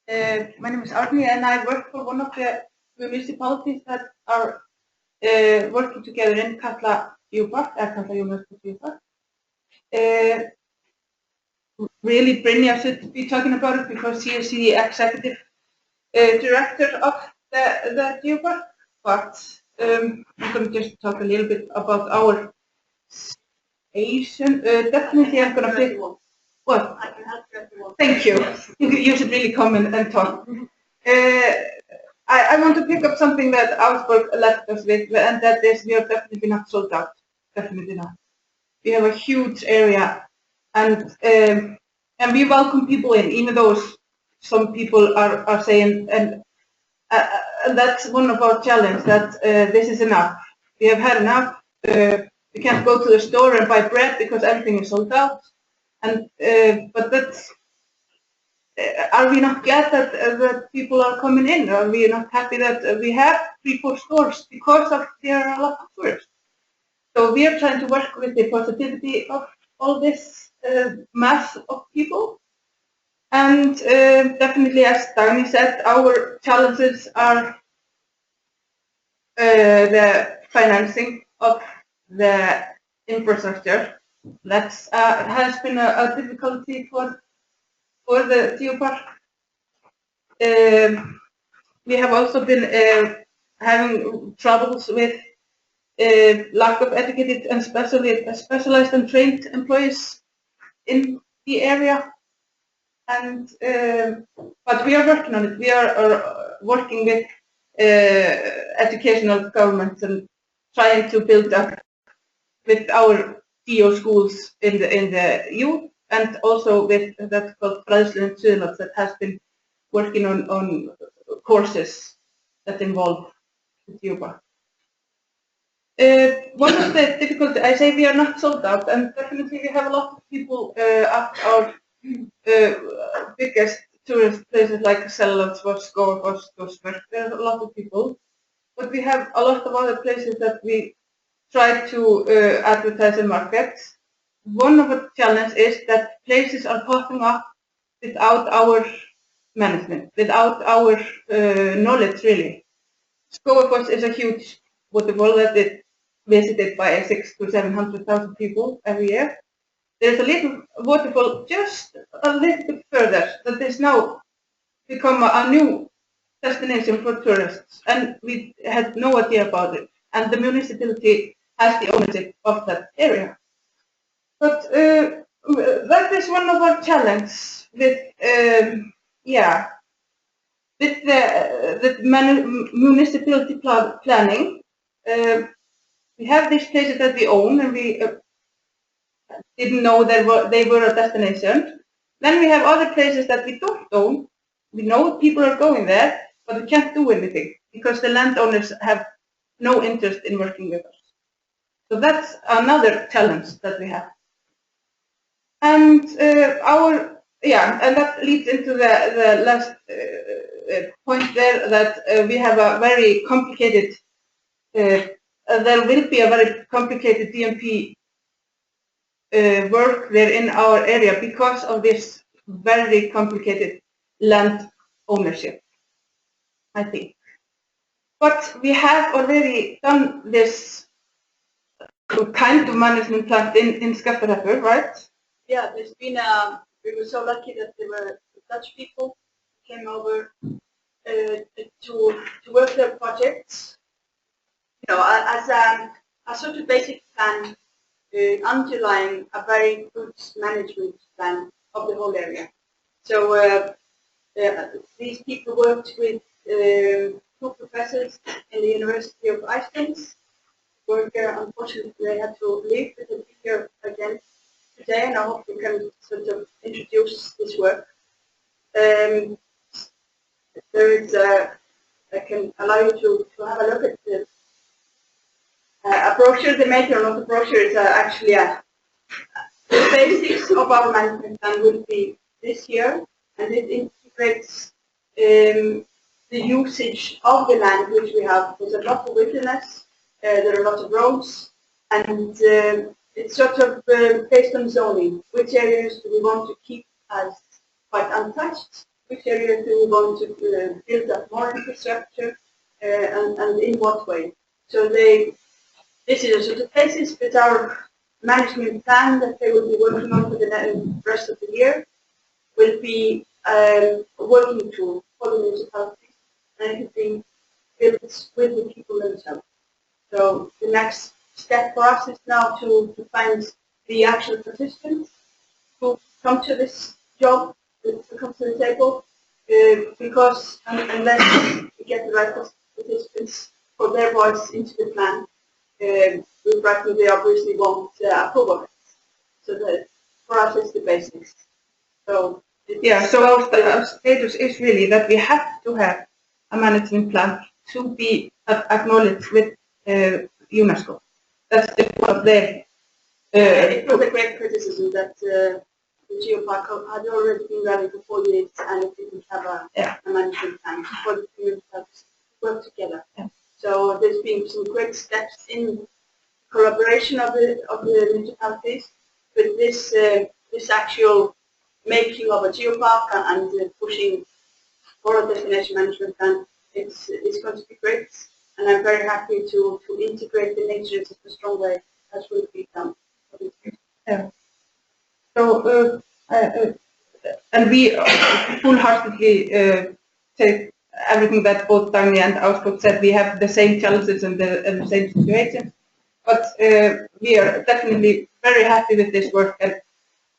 My name is Arni, and I work for one of the municipalities that are working together in Katla Katla University. Really, Brynja should be talking about it because she is the executive director of the geopark. But I'm going to just talk a little bit about our station. Definitely, I'm going to pick. What? I can help you if you want. Thank you. You should really come and talk. I want to pick up something that Augsburg left us with, and that is we are definitely not sold out. Definitely not. We have a huge area, and we welcome people in, even though some people are saying, and that's one of our challenges, that this is enough. We have had enough. We can't go to the store and buy bread because everything is sold out. And but that's. Are we not glad that people are coming in? Are we not happy that we have 3-4 stores because there are a lot of tourists? So we are trying to work with the positivity of all this mass of people. And definitely, as Dagny said, our challenges are the financing of the infrastructure. That has been a difficulty for the geopark. We have also been having troubles with lack of educated and specialized and trained employees in the area. And but we are working on it. We are working with educational governments and trying to build up with our DO schools in the youth, and also with that's called Fræðslu Suðurlands, that has been working on courses that involve the geopark. One of the difficulties, I say we are not sold out, and definitely we have a lot of people at our biggest tourist places like Sellandsfoss, Skógafoss, Þórsmörk. There are a lot of people, but we have a lot of other places that we try to advertise and market. One of the challenges is that places are popping up without our management, without our knowledge, really. Skógafoss is a huge waterfall that is visited by 600,000 to 700,000 people every year. There's a little waterfall just a little bit further that is now become a new destination for tourists, and we had no idea about it. And the municipality has the ownership of that area. But that is one of our challenges with with the municipality planning. We have these places that we own, and we didn't know that they were a destination. Then we have other places that we don't own. We know people are going there, but we can't do anything because the landowners have no interest in working with us. So that's another challenge that we have. And and that leads into the last point there, that we have a very complicated. There will be a very complicated DMP work there in our area because of this very complicated land ownership, I think. But we have already done this kind of management plan in Skaftarhreppur, right? Yeah, there's been we were so lucky that there were Dutch people who came over to work their projects. You know, as a sort of basic plan underlying a very good management plan of the whole area. So these people worked with 2 professors in the University of Iceland. Unfortunately, they had to leave, but they'll be here again today, and I hope we can sort of introduce this work. There is I can allow you to have a look at the a brochure. The maker of the brochure is actually the basics of our management plan will be this year, and it integrates the usage of the land which we have. There's a lot of wilderness, there are a lot of roads, and it's sort of based on zoning. Which areas do we want to keep as quite untouched? which areas do we want to build up more infrastructure, and in what way. So this is also the basis with our management plan that they will be working on for the rest of the year, will be a working tool for the municipalities, and it will be built with the people themselves. So the next step for us is now to find the actual participants who come to this job, to come to the table, because unless we get the right participants for their voice into the plan, we practically obviously won't approve of it. So that for us it's the basics. So yeah, so our status is really that we have to have a management plan to be acknowledged with UNESCO. That's the one of their. It was a great criticism that the geopark had already been running for 4 years and it didn't have a management plan for the municipalities to work together. Yeah. So there's been some great steps in collaboration of the municipalities with this actual making of a geopark and pushing for a destination management plan. It's going to be great, and I'm very happy to integrate the nature in such a strong way as will be done. Yeah. So, and we full-heartedly take everything that both Dagny and Ásbjörn said. We have the same challenges and the same situation, but we are definitely very happy with this work,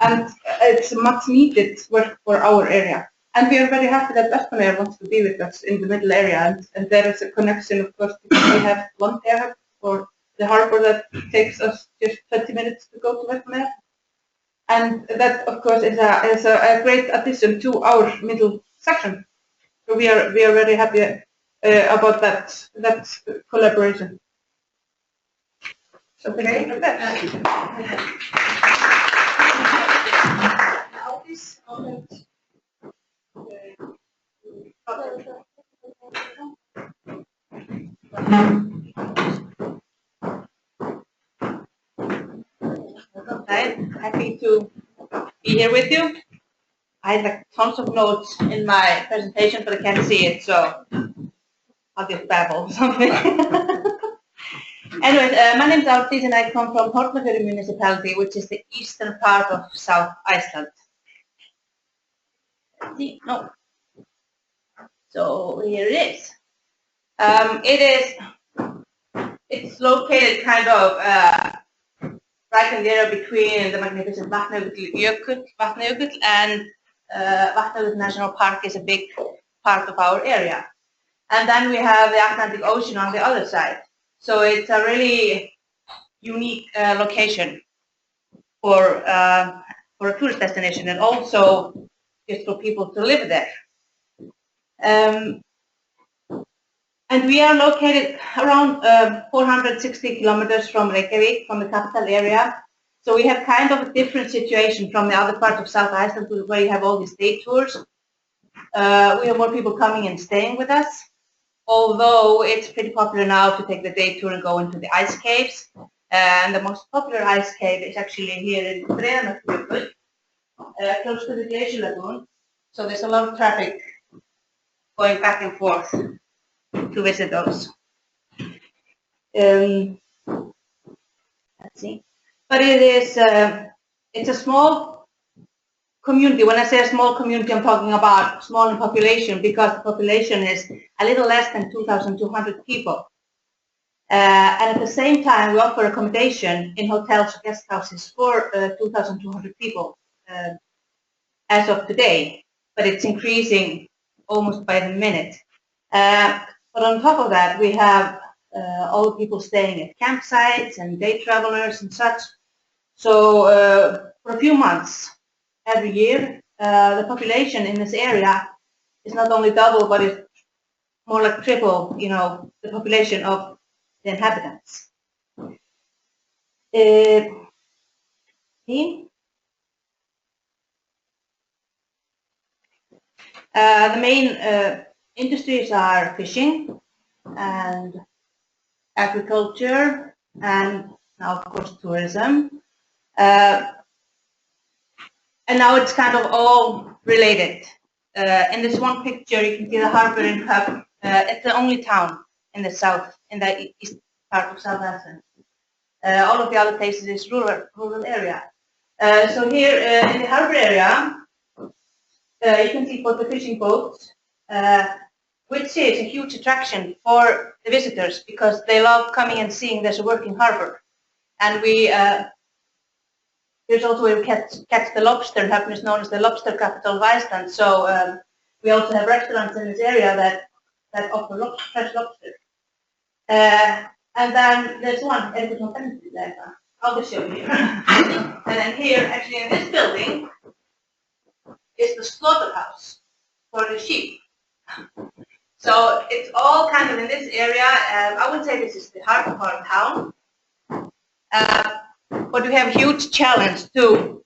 and it's much needed work for our area. And we are very happy that Vestmannaeyjar wants to be with us in the middle area, and there is a connection, of course, because we have one area for the harbor that takes us just 20 minutes to go to Vestmannaeyjar. And that, of course, is a great addition to our middle section. So we are very happy about that collaboration. So thank you for that. I'm happy to be here with you. I had like tons of notes in my presentation, but I can't see it, so I'll just babble or something. Anyways, my name is Árndís and I come from Hornafjörður municipality, which is the eastern part of South Iceland. No. So here it is. It's located kind of right in the area between the magnificent Vatnajökull and Vatnajökull National Park is a big part of our area. And then we have the Atlantic Ocean on the other side. So it's a really unique location for a tourist destination and also just for people to live there. And we are located around 460 kilometers from Reykjavik, from the capital area. So we have kind of a different situation from the other part of South Iceland where you have all these day tours. We have more people coming and staying with us, although it's pretty popular now to take the day tour and go into the ice caves. And the most popular ice cave is actually here in Breiðamerkurjökull, close to the glacier lagoon. So there's a lot of traffic going back and forth to visit those. Let's see. But it's a small community. When I say a small community, I'm talking about small in population because the population is a little less than 2,200 people. And at the same time, we offer accommodation in hotels or guest houses for 2,200 people as of today, but it's increasing almost by the minute. But on top of that, we have all the people staying at campsites and day travelers and such. So for a few months every year, the population in this area is not only double, but it's more like triple, you know, the population of the inhabitants. The main industries are fishing and agriculture and now of course tourism. And now it's kind of all related. In this one picture, you can see the harbor in Cup. It's the only town in the south, in the east part of South Iceland. All of the other places is rural area. So here in the harbor area, you can see both the fishing boats, which is a huge attraction for the visitors because they love coming and seeing there's a working harbor. And there's also where we catch the lobster. Höfn is known as the lobster capital of Iceland. So we also have restaurants in this area that offer fresh lobster. And then there's one, I'll just show you. And then here, actually in this building, is the slaughterhouse for the sheep. So it's all kind of in this area. I would say this is the heart of our town. But we have a huge challenge to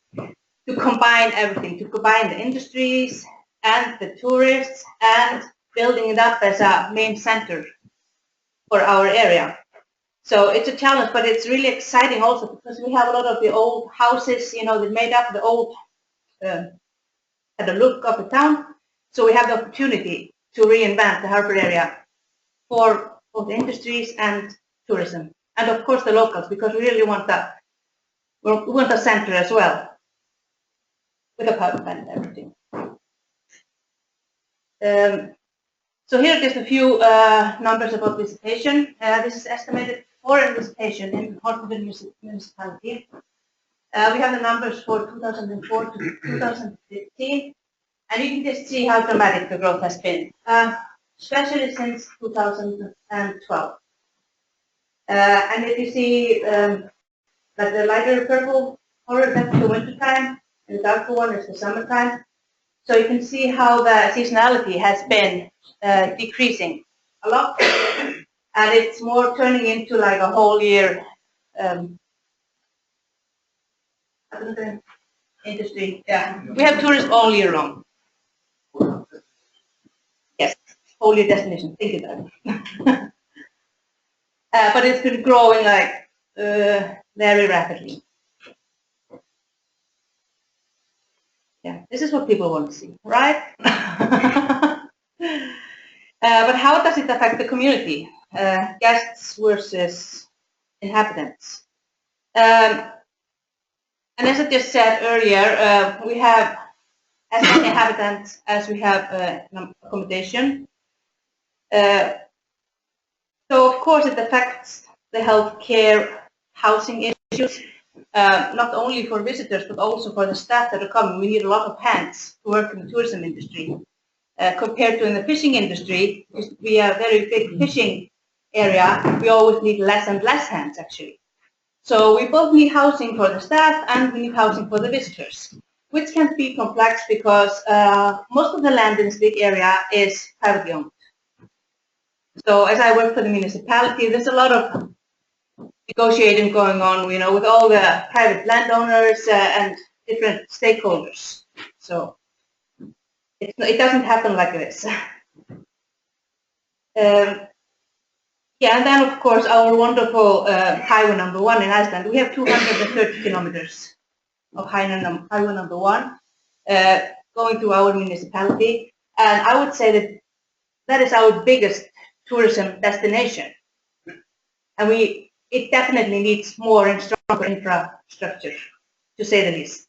combine everything, to combine the industries and the tourists and building it up as a main center for our area. So it's a challenge, but it's really exciting also because we have a lot of the old houses, you know, that made up the old, the look of the town. So we have the opportunity to reinvent the harbor area for both industries and tourism. And of course the locals, because we really want that. We want a center as well, with a pub and everything. So here are just a few numbers about visitation. This is estimated foreign visitation in Hornafjörður municipality. We have the numbers for 2004 to 2015, and you can just see how dramatic the growth has been, especially since 2012. And if you see that the lighter purple color, that's the winter time, and the darker one is the summertime. So you can see how the seasonality has been decreasing a lot, and it's more turning into like a whole year industry. Yeah, we have tourists all year long. Yes, whole year destination. Think about it. But it's been growing like very rapidly. Yeah, this is what people want to see, right? But how does it affect the community? Guests versus inhabitants. And as I just said earlier, we have as many inhabitants as we have accommodation. So of course it affects the healthcare, housing issues, not only for visitors but also for the staff that are coming. We need a lot of hands to work in the tourism industry. Compared to in the fishing industry, used to be a very big fishing area, we always need less and less hands actually. So we both need housing for the staff and we need housing for the visitors, which can be complex because most of the land in this big area is privately owned. So as I work for the municipality, there's a lot of negotiating going on, you know, with all the private landowners and different stakeholders. So it doesn't happen like this. Yeah, and then of course our wonderful highway number 1 in Iceland. We have 230 kilometers of highway number 1 going through our municipality, and I would say that that is our biggest tourism destination, and it definitely needs more and stronger infrastructure, to say the least.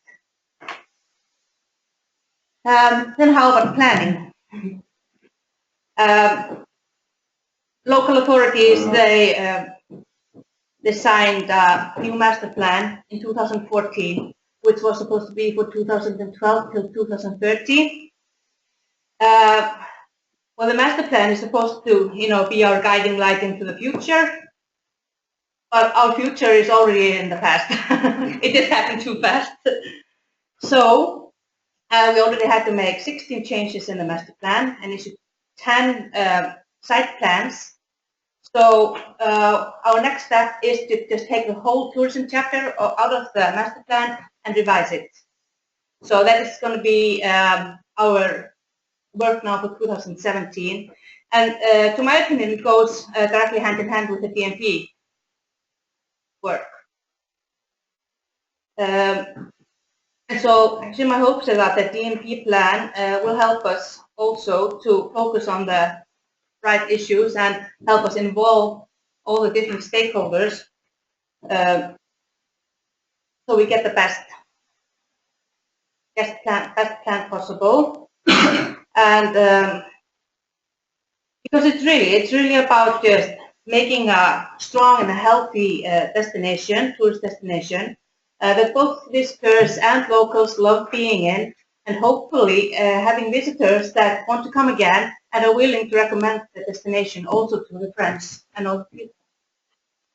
Then how about planning? Local authorities, they signed a new master plan in 2014, which was supposed to be for 2012 till 2013. Well, the master plan is supposed to, you know, be our guiding light into the future, but our future is already in the past. It just happened too fast. So we already had to make 16 changes in the master plan and issue 10 site plans. So our next step is to just take the whole tourism chapter out of the master plan and revise it. So that is going to be our work now for 2017. And to my opinion, it goes directly hand in hand with the DMP work. And so actually my hopes are that the DMP plan will help us also to focus on the right issues and help us involve all the different stakeholders so we get the best plan possible. And because it's really about just making a strong and a healthy tourist destination that both visitors and locals love being in, and hopefully having visitors that want to come again and are willing to recommend the destination also to their friends and other people.